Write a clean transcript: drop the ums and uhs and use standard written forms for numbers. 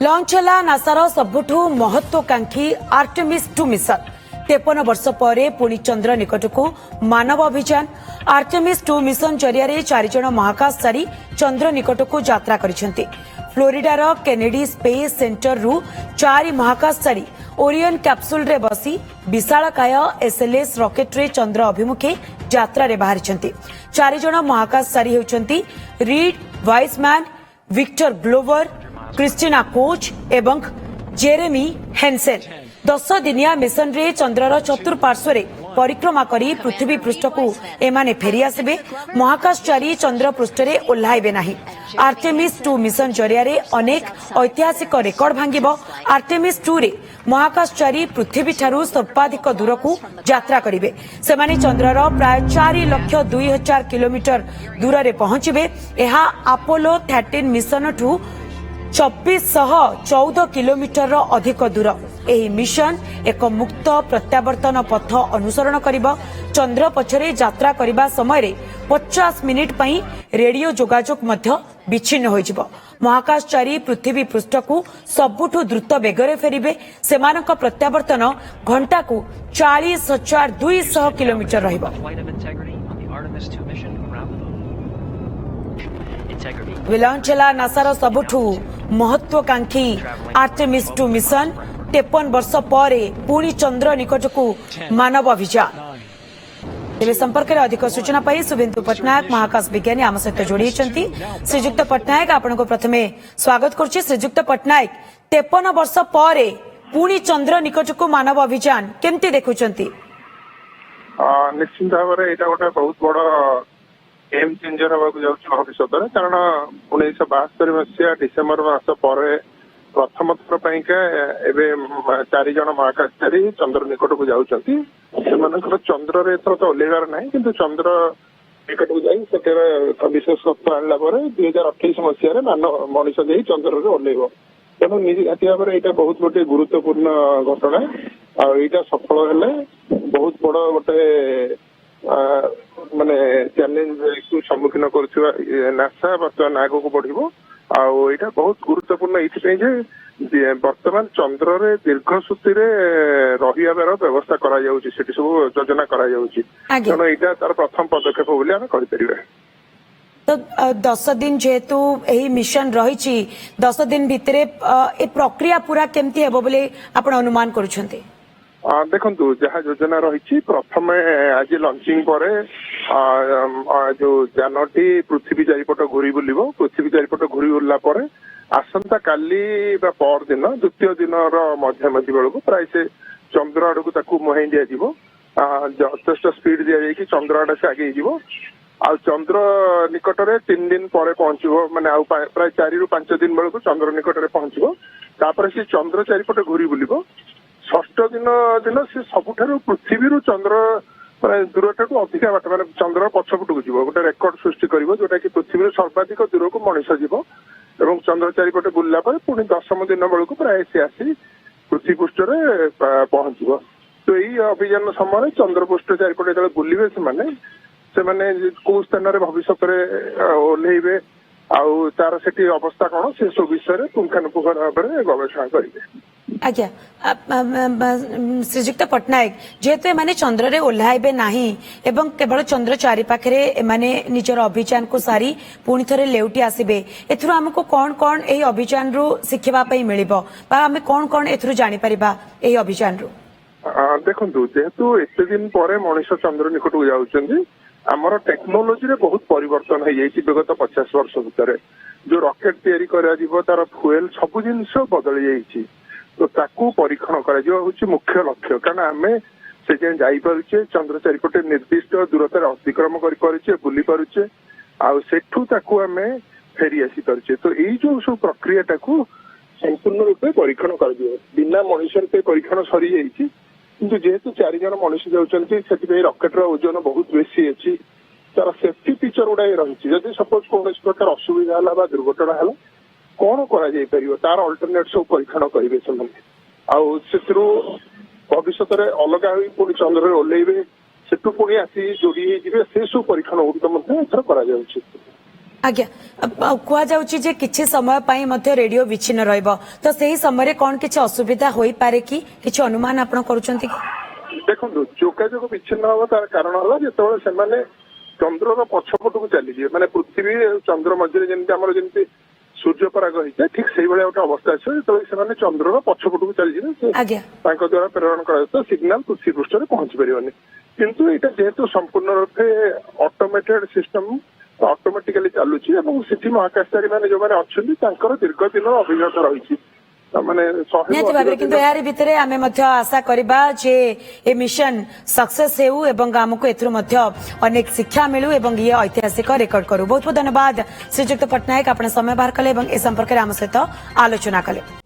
Launch है नासार सबुठू महत्वाकांक्षी Artemis 2 mission 53 वर्ष पर पुणी चंद्र निकट को मानव अभियान आर्टेमिस 2 मिशन जरिया 4 जन महाकाशचारी चंद्र निकट को यात्रा करिसेंती। फ्लोरिडार केनेडी स्पेस सेंटर रु 4 महाकाशचारी ओरियन कैप्सूल रे बसी विशालकाय एसएलएस रॉकेट रे चंद्र अभिमुखे यात्रा रे बाहरिसेंती। 4 जन महाकाशचारी हेउचंती Reid Wiseman, Victor Glover, Christina Koch एवं जेरेमी हेन्सेन 10 दिनिया मिशन रे चंद्रर चतुर्पार्श्व परिक्रमा करी पृथ्वी पृष्ठ को एमाने फेरी आसबे। महाकाशचारी चंद्र पृष्ठ रे ओह्लाइबे नाही। आर्टेमिस 2 मिशन जरिया अनेक ऐतिहासिक रेकर्ड भांगिब। आर्टेमिस 2 रे महाकाशचारी पृथ्वी ठारू सर्वाधिक दूर को यात्रा करिवे। सेमाने चंद्रर प्राय 4,02,000 किलोमीटर दूर रे पहुंचिबे। एहा अपोलो 13 मिशन ठू 2414 किलोमीटर अधिक दूर। एही मिशन एक मुक्त प्रत्यावर्तन पथ अनुसरण करिब। चंद्र पछरे यात्रा करिबा समय 50 मिनिट पई रेडियो जोगाजोग मध्य विच्छिन्न होइजिब। महाकाशचारी पृथ्वी पृष्ठ को सबुठु द्रुत बेगरे फेरिबे। सेमानक प्रत्यावर्तन घंटा को 40,200 किलोमीटर रहिब। लॉन्च है नासार सबुठू महत्वाकांक्षी आर्टेमिस 2 मिशन 53 वर्ष पर पुणी चंद्र निकट को मानव अभियान। तेरे संपर्क में अधिक सूचना पाई शुभेन्दु पट्टनायक महाकाश विज्ञानी आम सहित जोड़ी श्रीजुक्त पट्टनायक आपण को प्रथमे स्वागत करुच्ची। श्रीजुक्त पट्टनायक 53 वर्ष पर पुणी चंद्र निकट को मानव अभियान केमती देखुचंती? निश्चित भाव में यहाँ गोटे बहुत बड़ गेम चेंजर हवा भविष्य कारण 1972 मसीहा डिसेम्बर मास पर प्रथम थर पाइका एवं 4 जन महाकाशचारी चंद्र निकट को जाऊँगी। चंद्र एथर तो ओह्लैबार ना कि चंद्र निकट को जाए विशेष तत्व आणला 2028 मसीह मानव मनीष जा चंद्र में ओह्लैब। तेणु निहाती भाव में यहाँ बहुत गोटे गुरुत्वपूर्ण घटना आईटा सफल हेले बहुत बड़ गोटे माने चैलेंज को सम्मुखीन कर नासा बर्तमान आग को बढ़ो आईटा बहुत गुरुत्वपूर्ण ये वर्तमान चंद्र रे दीर्घ सूती रहिबार व्यवस्था करा सब योजना करा तेणु यहाँ तार प्रथम पदक्षेप बोली आम करें। तो 10 दिन जेहेतु यही मिशन रही 10 दिन भितर ए प्रक्रिया पूरा केमती हेबो बोले आपण अनुमान करूछन्ते? देखु जहाँ योजना रही प्रथम आज लंचिंग पर जो यानटी पृथ्वी चारिपट घूरी बुलिब। पृथ्वी चारिपट घूरी बुलला पर आसंता काली पर दिन द्वितीय दिन मझामझी बेलू प्राय से चंद्र आड़ को मुहाई दिज्व। यथेष स्पीड दि चंद्र आड़े से आगे आ चंद्र निकट में 3 दिन पर पहुंचो माने प्राय 4 ରୁ 5 दिन बेलू चंद्र निकट में पहुंचो से चंद्र चारिपट घूरी बुलिब। षष्ठ दिन से सबुठारु पृथ्वी चंद्र दूरटा को अधिक बाट माने चंद्र पछपट को जीव गोटे रेकर्ड सृष्टि कर जोटा कि पृथ्वी सर्वाधिक दूर को मनीष जीव एवं चंद्र चारिपटे बुलला पुणी 10म दिन बेलू प्राय से आसी पृथ्वी पृष्ठ पहुंचब। तो यही अभियान समय चंद्रपृष्ठ चारिपटे जो बुलवे से कौ स्थान भविष्य ओह्लैबे आउ तार से अवस्था कौन से सब विषय पुंखानुपुंख भाव में गवेषणा करेंगे। आज्ञा श्रीजुक्त पट्टनायक जेहेतु एमाने चंद्र रे ओह्लाइबे नाही एवं केवल चंद्र चारि पाखरे एमाने निजर अभियान को सारी पुणी थरे लेउटी आसीबे एथुरु हमको कौन कौन एही अभियान रु शिखिबा पई मिलिबो बा हमें कौन कौन एथुरु जानि परिबा एही अभियान रु? देखंतु जेहेतु एते दिन परे मनीष चंद्र निकट को जाउछन्ती आमर टेक्नोलोजी रे बहुत परिवर्तन हो जाइए विगत 50 वर्ष भितर जो रॉकेट तैयारी करा तार फुएल सब जिनस बदल जाइए। तो ताकू परीक्षण कर मुख्य लक्ष्य कारण आम से जापे चंद्र चारिपटे निर्दिष्ट दूरतार अतिक्रम कर बुली पारुचे आठू आम फेरी आसी पारे। तो यही जो सब प्रक्रिया संपूर्ण रूपे परीक्षण कर बिना मनुष्य परीक्षण सरी जाइए किंतु जेहेतु 4 जन मनुष्य जाऊँगी से रॉकेट ओजन बहुत बेसी अच्छी तार सेफ्टी फीचर गुड़ा रही जदि सपोज कौन प्रकार असुविधा है दुर्घटना है कौन कर तार अल्टरनेट सब परीक्षण करेंगे से भविष्य में अलग पुणी चंद्र ओह्लैबे से पुणी आसी जोड़ी से सब परीक्षण गुड़िक कर। आज्ञा कुहाଯାଉଛି जे किछि समय ପାଇଁ ମଧ୍ୟ रेडियो विच्छिन्न रहइबो तो सही समय रे कोन किछि असुविधा होई पारे कि किछि अनुमान आपण करूचंती कि देखो जोगाजोग विच्छिन्न हवा तार कारण हला जेतेବେଳେ ସେମାନେ ଚନ୍ଦ୍ରର ପଛପଟକୁ ଚାଲିଯିବେ ମାନେ ପୃଥିବୀ ଆଉ ଚନ୍ଦ୍ର ମଝିରେ ଯେମିତି ଆମର ଯେମିତି ସୂର୍ଯ୍ୟ ପରାଗ ହେଇଥାଏ ଠିକ ସେଇଭଳିଆ ଗୋଟେ ଅବସ୍ଥା ଅଛି ଯେତେବେଳେ ସେମାନେ ଚନ୍ଦ୍ରର ପଛପଟକୁ ଚାଲିଯିବେ ସେ ଆଜ୍ଞା ତାଙ୍କ ଦ୍ୱାରା ପ୍ରେରଣ କରାଯାଉଥିବା ସିଗ୍ନାଲ ପୃଥିବୀ ପୃଷ୍ଠରେ ପହଞ୍ଚି ପାରିବନି କିନ୍ତୁ ଏଇଟା ଯେହେତୁ ସମ୍ପୂର୍ଣ୍ଣ ରୂପେ ଅଟୋମେଟେଡ ସିଷ୍ଟମ ଅଟୋମେଟିକାଲି ଚାଲୁଛି ଏବଂ ସେଠି ମହାକାଶଚାରୀ ମାନେ ଯୋଉମାନେ ଅଛନ୍ତି ତାଙ୍କର ଦୀର୍ଘ ଦିନ ଅଭିଜ୍ଞତା ରହିଛି ମାନେ निहाती भाबरे किंतु यारी भितरे आमे मध्य आशा करिबा जे ए मिशन सक्सेस हेउ एवं आमको एथुर मध्य अनेक शिक्षा मिलु एवं ये ऐतिहासिक रेकर्ड करू बहुत बहुत धन्यवाद श्रीजुक्त पटनायक आपण समय बाहर कले एवं ए संपर्क रे आम सहित आलोचना कले।